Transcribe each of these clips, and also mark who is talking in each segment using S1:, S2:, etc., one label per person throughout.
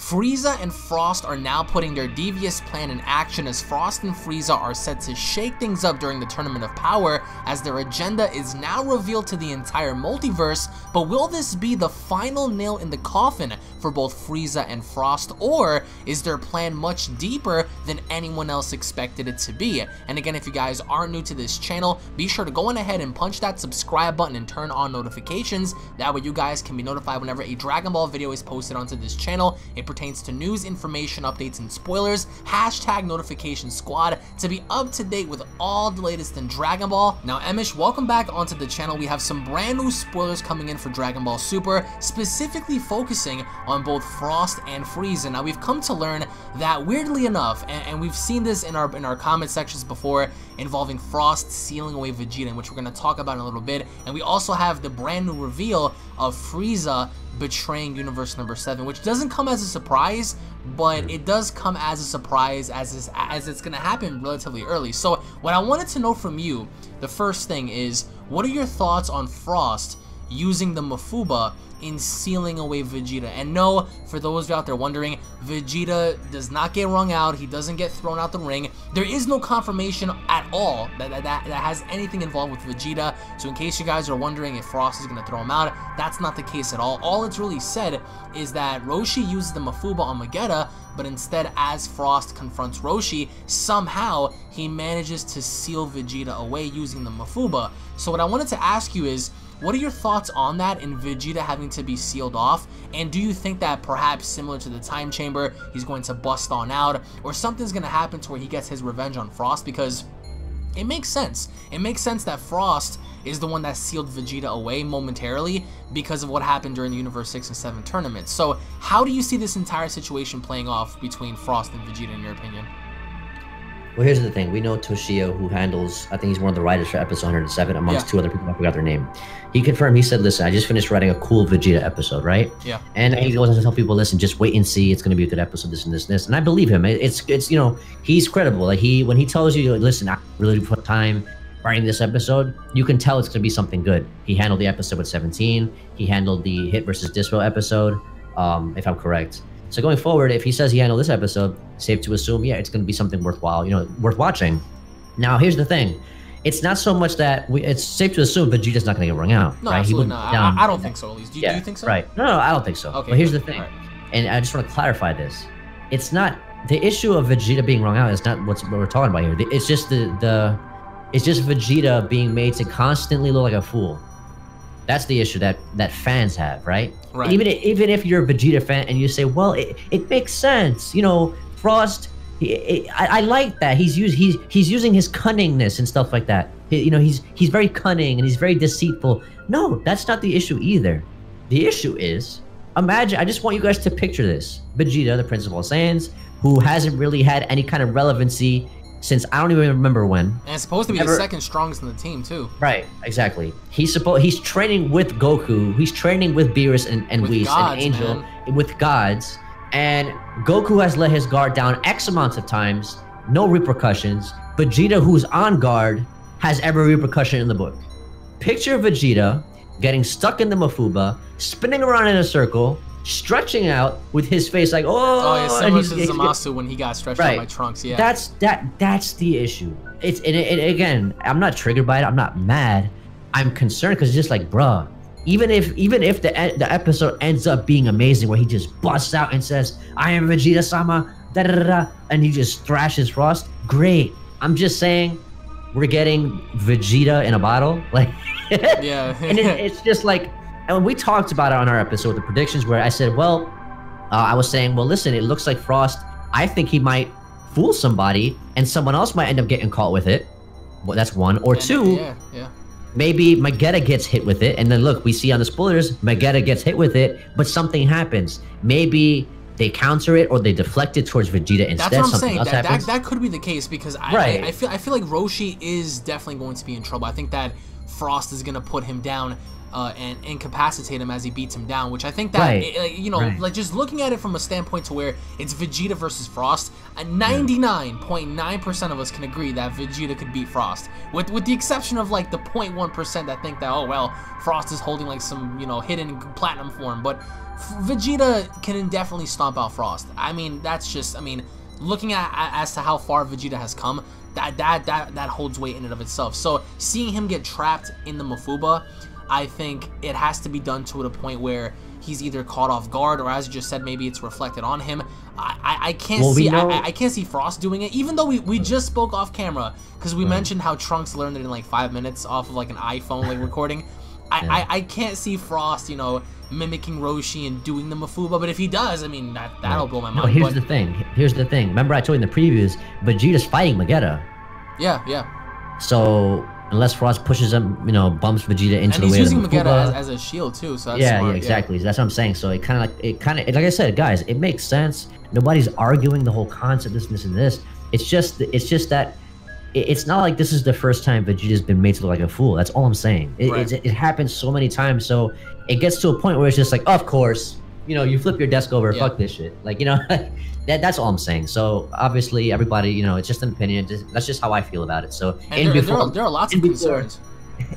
S1: Frieza and Frost are now putting their devious plan in action, as Frost and Frieza are set to shake things up during the Tournament of Power, as their agenda is now revealed to the entire multiverse. But will this be the final nail in the coffin for both Frieza and Frost, or is their plan much deeper than anyone else expected it to be? And again, if you guys are new to this channel, be sure to go on ahead and punch that subscribe button and turn on notifications. That way you guys can be notified whenever a Dragon Ball video is posted onto this channel. It pertains to news, information, updates, and spoilers. Hashtag notification squad to be up to date with all the latest in Dragon Ball. Now, Emish, welcome back onto the channel. We have some brand new spoilers coming in for Dragon Ball Super, specifically focusing on both Frost and Frieza. Now, we've come to learn that, weirdly enough, and we've seen this in our comment sections before, involving Frost sealing away Vegeta, which we're going to talk about in a little bit. And we also have the brand new reveal of Frieza betraying universe number 7, which doesn't come as a surprise, but it does come as a surprise as it's going to happen relatively early. So what I wanted to know from you, the first thing is, what are your thoughts on Frost using the Mafuba in sealing away Vegeta? And no, for those of you out there wondering, Vegeta does not get wrung out. He doesn't get thrown out the ring. There is no confirmation at all that has anything involved with Vegeta. So in case you guys are wondering if Frost is going to throw him out, that's not the case at all. All it's really said is that Roshi uses the Mafuba on Gogeta, but instead, as Frost confronts Roshi, somehow he manages to seal Vegeta away using the Mafuba. So what I wanted to ask you is, what are your thoughts on that and Vegeta having to be sealed off? And do you think that perhaps similar to the time chamber, he's going to bust on out, or something's going to happen to where he gets his revenge on Frost? Because it makes sense. It makes sense that Frost is the one that sealed Vegeta away momentarily because of what happened during the Universe 6 and 7 tournament. So how do you see this entire situation playing off between Frost and Vegeta, in your opinion?
S2: Well, here's the thing. We know Toshio, who handles, I think he's one of the writers for episode 107, amongst two other people, I forgot their name. He confirmed, he said, listen, I just finished writing a cool Vegeta episode, right? Yeah. And he goes to tell people, listen, just wait and see. It's going to be a good episode, this and this and this. And I believe him. It's you know, he's credible. Like, when he tells you, listen, I really put time writing this episode, you can tell it's going to be something good. He handled the episode with 17. He handled the Hit versus Dispo episode, if I'm correct. So going forward, if he says he handled this episode, safe to assume, yeah, it's going to be something worthwhile, you know, worth watching. Now, here's the thing. It's not so much that it's safe to assume Vegeta's not going to get wrung out.
S1: No,
S2: right?
S1: absolutely not. I don't think so, at least. Do you think so?
S2: Right. No, I don't think so. Okay, but here's the thing. Right. And I just want to clarify this. It's not, the issue of Vegeta being wrung out is not what we're talking about here. It's just it's just Vegeta being made to constantly look like a fool. That's the issue that fans have, right? Right. Even if you're a Vegeta fan and you say, well, it makes sense, you know, Frost. I like that he's using his cunningness and stuff like that. You know, he's very cunning and he's very deceitful. No, that's not the issue either. The issue is, imagine, I just want you guys to picture this: Vegeta, the Prince of All Saiyans, who hasn't really had any kind of relevancy since I don't even remember when. And it's supposed to be the second strongest in the team too. Right, exactly. He's training with Goku. He's training with Beerus and Whis and Angel, with gods. And Goku has let his guard down X amount of times, no repercussions. Vegeta, who's on guard, has every repercussion in the book. Picture Vegeta getting stuck in the Mafuba, spinning around in a circle, stretching out with his face like, oh yeah, similar to Zamasu when he got stretched out by Trunks. Yeah, that's the issue. It's and again, I'm not triggered by it. I'm not mad. I'm concerned because it's just like, bruh. Even if the episode ends up being amazing, where he just busts out and says, "I am Vegeta-sama," da da da da, and he just thrashes Frost, great. I'm just saying, we're getting Vegeta in a bottle, like, yeah. And it's just like. And we talked about it on our episode, the predictions, where I said, well, I was saying, well, listen, it looks like Frost, I think he might fool somebody and someone else might end up getting caught with it. Well, that's one. Or two, maybe Gogeta gets hit with it. And then look, we see on the spoilers, Gogeta gets hit with it, but something happens. Maybe they counter it or they deflect it towards Vegeta instead. That's what I'm saying. That could be the case, because I feel like Roshi is definitely going to be in trouble. I think that Frost is going to put him down
S1: and incapacitate him as he beats him down, which I think that, you know, like just looking at it from a standpoint to where it's Vegeta versus Frost, 99.9% of us can agree that Vegeta could beat Frost, with the exception of like the 0.1% that think that, oh well, Frost is holding like some, you know, hidden platinum form, but Vegeta can definitely stomp out Frost. I mean, that's just, I mean, looking at as to how far Vegeta has come, that holds weight in and of itself. So seeing him get trapped in the Mafuba, I think it has to be done to a point where he's either caught off guard, or as you just said, maybe it's reflected on him. I can't see I can't see Frost doing it, even though we just spoke off camera because we mentioned how Trunks learned it in like 5 minutes off of like an iPhone like recording. I can't see Frost, you know, mimicking Roshi and doing the Mafuba, but if he does, I mean, that'll blow my mind.
S2: Here's the thing. Here's the thing. Remember I told you in the previews, Vegeta's fighting Gogeta.
S1: Yeah.
S2: So unless Frost pushes him, you know, bumps Vegeta into the way of the Mafuba.
S1: And he's using Gogeta as a shield too, so that's smart.
S2: Yeah, exactly. That's what I'm saying. So it kind of like I said, guys, it makes sense. Nobody's arguing the whole concept, this, and this. It's just that it's not like this is the first time Vegeta's been made to look like a fool. That's all I'm saying. It happens so many times, so it gets to a point where it's just like, of course, you know, you flip your desk over, fuck this shit. Like, you know, that's all I'm saying. So obviously, everybody, you know, it's just an opinion. That's just how I feel about it. So
S1: and there are lots of concerns.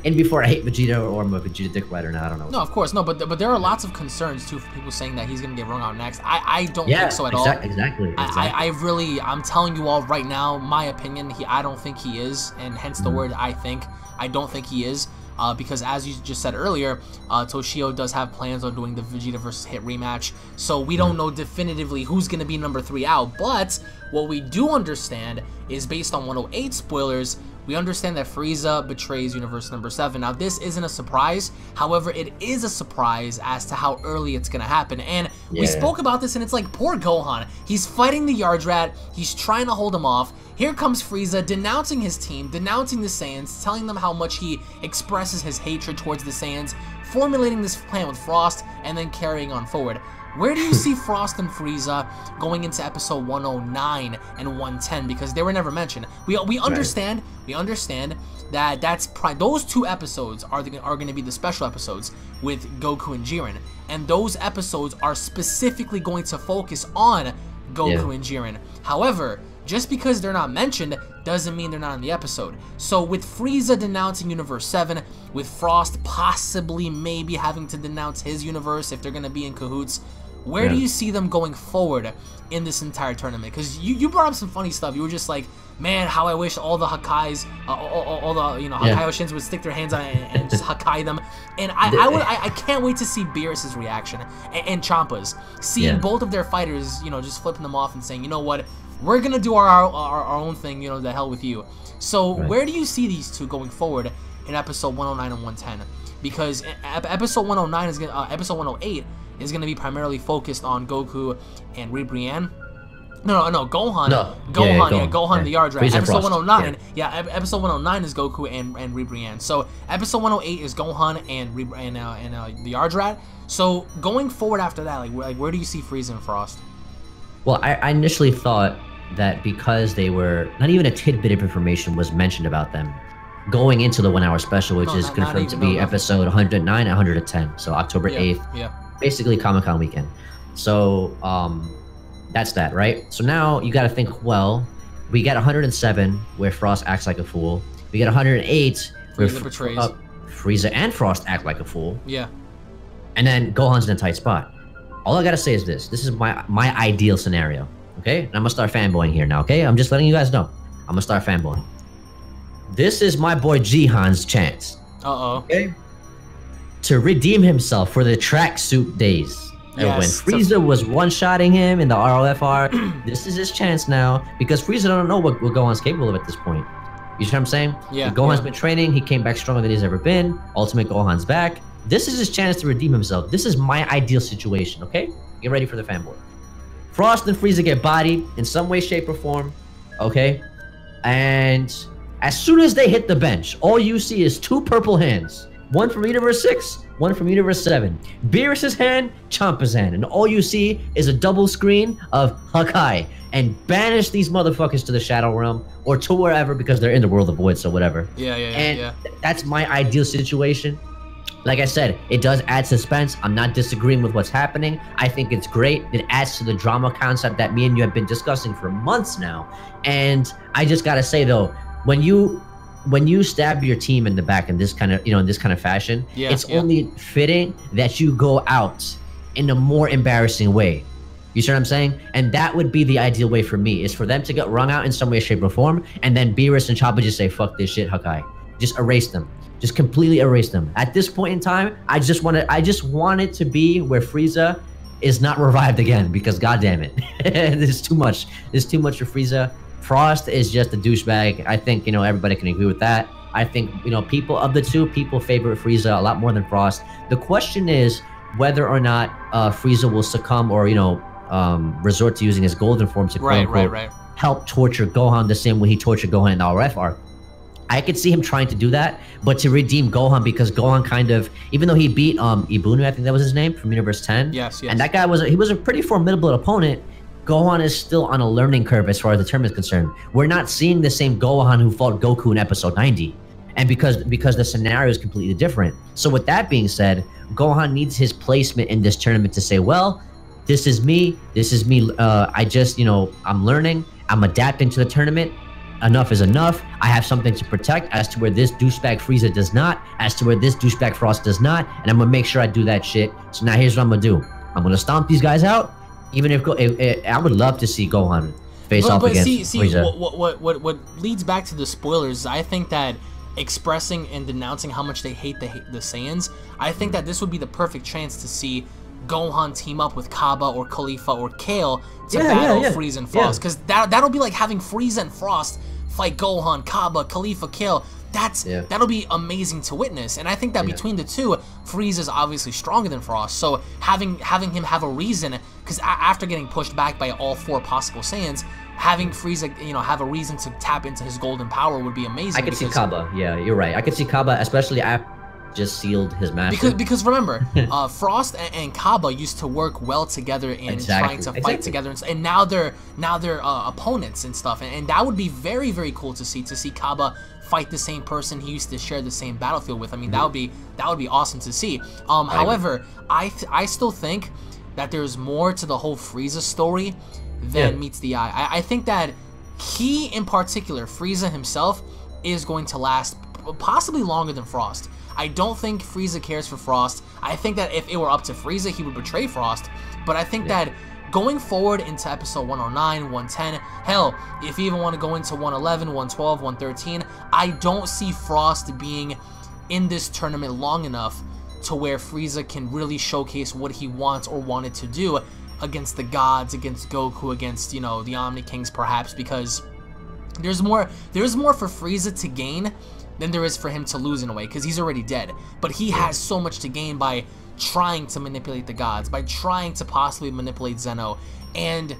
S2: And before I hate Vegeta or I'm a Vegeta dick rider now, I don't know.
S1: No, of course, no, but there are lots of concerns too for people saying that he's gonna get rung out next. I don't think so at all.
S2: Exactly.
S1: I'm telling you all right now, my opinion. I don't think he is, and hence the word I think. I don't think he is. Because as you just said earlier, Toshio does have plans on doing the Vegeta versus Hit rematch, so we don't know definitively who's going to be number 3 out, but what we do understand is, based on 108 spoilers, we understand that Frieza betrays Universe number 7. Now, this isn't a surprise, however, it is a surprise as to how early it's going to happen, and we spoke about this, and it's like, poor Gohan, he's fighting the Yardrat, he's trying to hold him off. Here comes Frieza denouncing his team, denouncing the Saiyans, telling them how much he expresses his hatred towards the Saiyans, formulating this plan with Frost, and then carrying on forward. Where do you see Frost and Frieza going into episode 109 and 110? Because they were never mentioned. We understand that those 2 episodes are going to be the special episodes with Goku and Jiren, and those episodes are specifically going to focus on Goku and Jiren. However, just because they're not mentioned doesn't mean they're not in the episode. So with Frieza denouncing Universe 7, with Frost possibly maybe having to denounce his universe if they're going to be in cahoots, where do you see them going forward in this entire tournament? Because you brought up some funny stuff. You were just like, man, how I wish all the Hakais, all the, you know, Hakaioshins would stick their hands on it and just Hakai them. And I can't wait to see Beerus's reaction and Champa's, seeing both of their fighters, you know, just flipping them off and saying, you know what, we're gonna do our own thing, you know, the hell with you. So where do you see these two going forward in episode 109 and 110? Because episode 109 is gonna, episode 108 is gonna be primarily focused on Goku and Ribrianne. No, Gohan. Gohan the Yardrat. Episode 109, episode 109 is Goku and Ribrianne. So episode 108 is Gohan and the Yardrat. So going forward after that, like where do you see Frieza and Frost?
S2: Well, I initially thought that because they were, not even a tidbit of information was mentioned about them going into the 1 hour special, which is confirmed to be episode 109 and 110, so October 8th, basically Comic-Con weekend. So that's that, right? So now you got to think, well, we got 107 where Frost acts like a fool, we got 108 where Frieza and Frost act like a fool, and then Gohan's in a tight spot. All I gotta say is this is my ideal scenario, okay? And I'm gonna start fanboying here now, okay? I'm just letting you guys know. I'm gonna start fanboying. This is my boy Jihan's chance. Okay? To redeem himself for the tracksuit days. And when Frieza was one-shotting him in the ROFR, this is his chance now, because Frieza don't know what Gohan's capable of at this point. You see what I'm saying? Gohan's been training, he came back stronger than he's ever been, Ultimate Gohan's back. This is his chance to redeem himself. This is my ideal situation, okay? Get ready for the fanboy. Frost and Frieza get bodied in some way, shape, or form, okay? And as soon as they hit the bench, all you see is 2 purple hands. One from Universe 6, one from Universe 7. Beerus's hand, Champa's hand. And all you see is a double screen of Hakai. And banish these motherfuckers to the Shadow Realm or to wherever, because they're in the World of Void, so whatever. That's my ideal situation. like I said, it does add suspense. I'm not disagreeing with what's happening. I think it's great. It adds to the drama concept that me and you have been discussing for months now. And I just gotta say though, when you stab your team in the back in this kind of, in this kind of fashion, it's only fitting that you go out in a more embarrassing way. You see what I'm saying? And that would be the ideal way for me, is for them to get wrung out in some way, shape, or form, and then Beerus and Chopper just say, fuck this shit, Hakai. Just erase them. Just completely erase them. At this point in time, I just want it to be where Frieza is not revived again, because goddamn it, there's too much. There's too much for Frieza. Frost is just a douchebag. I think everybody can agree with that. I think people of the two, people favor Frieza a lot more than Frost. The question is whether or not Frieza will succumb or resort to using his golden form to quote unquote help torture Gohan the same way he tortured Gohan in the RF arc. I could see him trying to do that, but to redeem Gohan, because Gohan kind of, even though he beat Ibunu, I think that was his name, from Universe 10.
S1: Yes.
S2: And that guy was a pretty formidable opponent. Gohan is still on a learning curve as far as the tournament is concerned. We're not seeing the same Gohan who fought Goku in episode 90. And because the scenario is completely different. So with that being said, Gohan needs his placement in this tournament to say, well, this is me. I just, I'm learning. I'm adapting to the tournament. Enough is enough. I have something to protect as to where this douchebag Frieza does not, as to where this douchebag Frost does not, and I'm gonna make sure I do that shit. So now here's what I'm gonna do. I'm gonna stomp these guys out. Even if I would love to see Gohan face off against Frieza.
S1: What leads back to the spoilers, I think that expressing and denouncing how much they hate the Saiyans, I think that this would be the perfect chance to see Gohan team up with Kaba or Khalifa or Kale to battle Frieza and Frost, because that'll be like having Frieza and Frost fight Gohan, Kaba, Khalifa, Kale. That'll be amazing to witness. And I think that between the two, Frieza's obviously stronger than Frost, so having him have a reason, because after getting pushed back by all 4 possible Saiyans, having Frieza have a reason to tap into his golden power would be amazing.
S2: I could see Kaba. Yeah, you're right. I could see Kaba, especially after just sealed his master.
S1: Because remember, Frost and Kaba used to work well together in trying to fight together, and now they're opponents and stuff, and that would be very, very cool to see Kaba fight the same person he used to share the same battlefield with. I mean, that would be awesome to see. However, I still think that there's more to the whole Frieza story than meets the eye. I think that he, in particular, Frieza himself, is going to last possibly longer than Frost. I don't think Frieza cares for Frost. I think that if it were up to Frieza, he would betray Frost. But I think that going forward into episode 109, 110, hell, if you even want to go into 111, 112, 113, I don't see Frost being in this tournament long enough to where Frieza can really showcase what he wants or wanted to do against the gods, against Goku, against, the Omni Kings perhaps, because there's more for Frieza to gain than there is for him to lose in a way, because he's already dead. But he has so much to gain by trying to manipulate the gods, by trying to possibly manipulate Zeno. And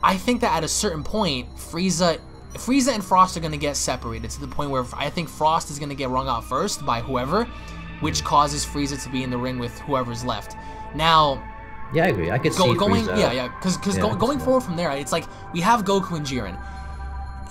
S1: I think that at a certain point, Frieza and Frost are going to get separated to the point where I think Frost is going to get wrung out first by whoever, which causes Frieza to be in the ring with whoever's left. Now,
S2: yeah, I agree. I could see
S1: going,
S2: Frieza.
S1: because going forward from there, it's like we have Goku and Jiren.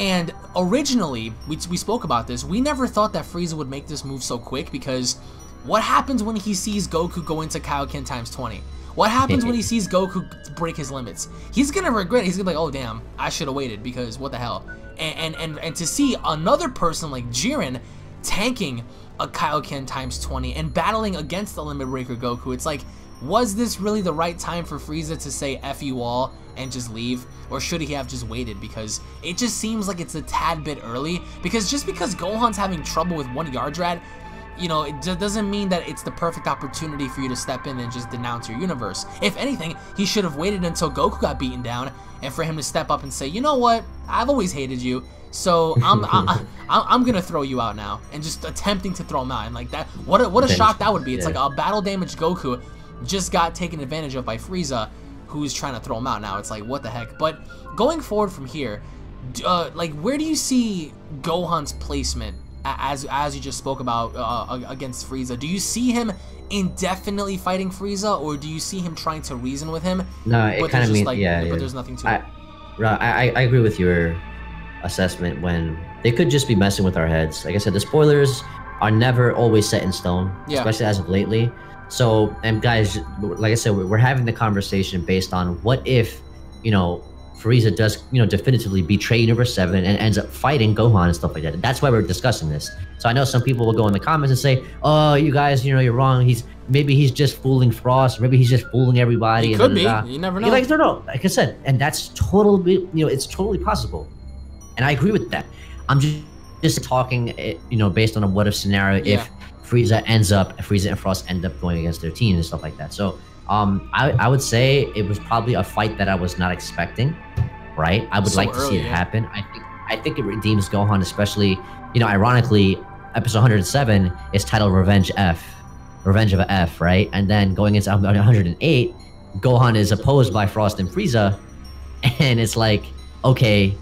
S1: And originally, we spoke about this, we never thought that Frieza would make this move so quick, because what happens when he sees Goku go into Kaioken times 20? What happens when he sees Goku break his limits? He's gonna regret it. He's gonna be like, oh damn, I should have waited, because what the hell? And to see another person like Jiren tanking a Kaioken times 20 and battling against the Limit Breaker Goku, it's like, was this really the right time for Frieza to say F you all and just leave? Or should he have just waited? Because it just seems like it's a tad bit early. Because just because Gohan's having trouble with one Yardrat, it doesn't mean that it's the perfect opportunity for you to step in and just denounce your universe. If anything, he should have waited until Goku got beaten down, and for him to step up and say, you know what, I've always hated you, so I'm gonna throw you out now, and just attempting to throw him out. And like that, what a shock that would be. It's like a battle damaged Goku just got taken advantage of by Frieza, who's trying to throw him out now. It's like, what the heck? But going forward from here, like, where do you see Gohan's placement as you just spoke about against Frieza? Do you see him indefinitely fighting Frieza, or do you see him trying to reason with him?
S2: No, it kind of means,
S1: but there's nothing to it.
S2: I agree with your assessment when they could just be messing with our heads. Like I said, the spoilers are never always set in stone,
S1: Yeah.
S2: especially as of lately. So, and guys, like I said, we're having the conversation based on what if, you know, Frieza does, you know, definitively betray Universe 7 and ends up fighting Gohan and stuff like that. That's why we're discussing this. So I know some people will go in the comments and say, "Oh, you guys, you know, you're wrong. Maybe he's just fooling Frost. Maybe he's just fooling everybody."
S1: He could be. You never know.
S2: Like, no. Like I said, and that's totally, you know, it's totally possible, and I agree with that. I'm just talking, you know, based on a what if scenario if Frieza and Frost end up going against their team and stuff like that. So I would say it was probably a fight that I was not expecting, right? I would like to see it happen. I think it redeems Gohan, especially, you know, ironically, episode 107 is titled Revenge of F, right? And then going into 108, Gohan is opposed by Frost and Frieza, and it's like, okay,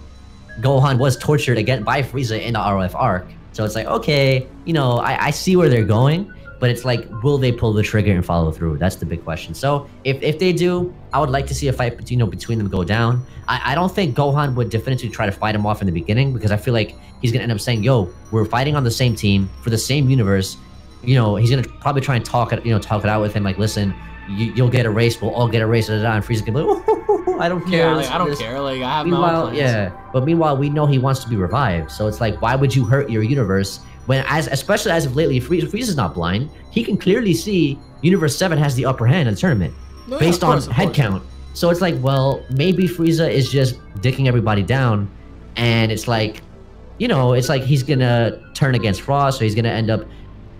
S2: Gohan was tortured again by Frieza in the ROF arc. So it's like, okay, you know, I see where they're going, but it's like, will they pull the trigger and follow through? That's the big question. So if they do, I would like to see a fight between, you know, between them go down. I don't think Gohan would definitively try to fight him off in the beginning, because I feel like he's gonna end up saying, yo, we're fighting on the same team for the same universe. You know, he's gonna probably try and talk it out with him, like, listen, you'll get erased, we'll all get erased, and Frieza's gonna be like, oh, I don't care.
S1: Yeah, like, I don't care. Like, I have
S2: meanwhile,
S1: my own plans.
S2: But meanwhile, we know he wants to be revived. So it's like, why would you hurt your universe when, especially as of lately, Frieza's not blind. He can clearly see Universe 7 has the upper hand in the tournament based on head count. So it's like, well, maybe Frieza is just dicking everybody down, and it's like, you know, it's like he's gonna turn against Frost, so he's gonna end up,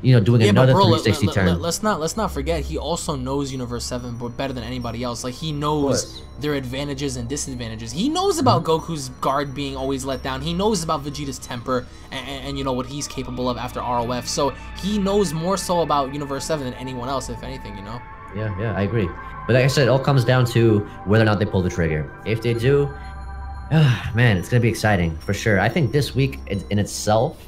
S2: you know, doing another 360 turn.
S1: Let's not forget, he also knows Universe 7 but better than anybody else. Like, he knows their advantages and disadvantages. He knows about Goku's guard being always let down. He knows about Vegeta's temper and you know what he's capable of after ROF. So he knows more so about Universe 7 than anyone else, if anything, you know.
S2: Yeah, I agree. But like I said, it all comes down to whether or not they pull the trigger. If they do, man, it's gonna be exciting for sure. I think this week in itself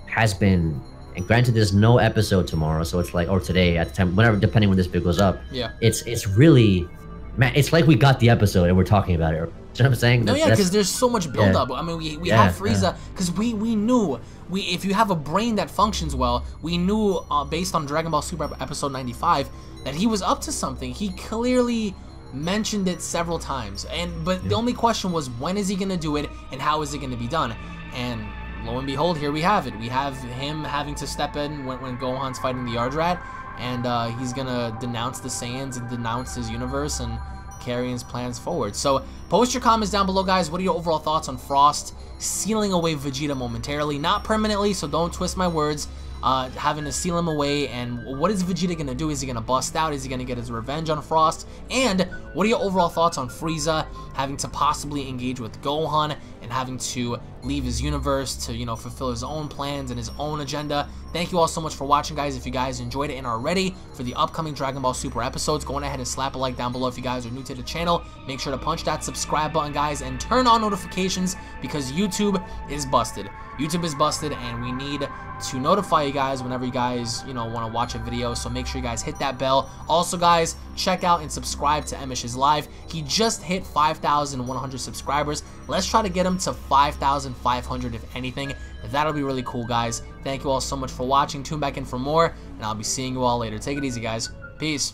S2: has been. And granted, there's no episode tomorrow, so it's like, or today at the time, whenever, depending when this video goes up. Yeah. It's really, man, it's like we got the episode and we're talking about it. You know what I'm saying?
S1: No, yeah, because there's so much build-up. I mean, we have Frieza, because we knew, if you have a brain that functions well, we knew, based on Dragon Ball Super episode 95, that he was up to something. He clearly mentioned it several times. But the only question was, when is he going to do it, and how is it going to be done? And lo and behold, here we have it. We have him having to step in when Gohan's fighting the Yardrat, and he's gonna denounce the Saiyans and denounce his universe and carry his plans forward. So post your comments down below, guys. What are your overall thoughts on Frost sealing away Vegeta momentarily, not permanently, so don't twist my words, having to seal him away? And what is Vegeta gonna do? Is he gonna bust out? Is he gonna get his revenge on Frost? And what are your overall thoughts on Frieza having to possibly engage with Gohan and having to leave his universe to, you know, fulfill his own plans and his own agenda? Thank you all so much for watching, guys. If you guys enjoyed it and are ready for the upcoming Dragon Ball Super episodes, go on ahead and slap a like down below. If you guys are new to the channel, make sure to punch that subscribe button, guys, and turn on notifications, because YouTube is busted. YouTube is busted, and we need to notify you guys whenever you guys, you know, want to watch a video. So make sure you guys hit that bell. Also, guys, check out and subscribe to EmoshIsLive. He just hit 5,100 subscribers. Let's try to get him to 5,500, if anything. That'll be really cool, guys. Thank you all so much for watching. Tune back in for more, and I'll be seeing you all later. Take it easy, guys. Peace.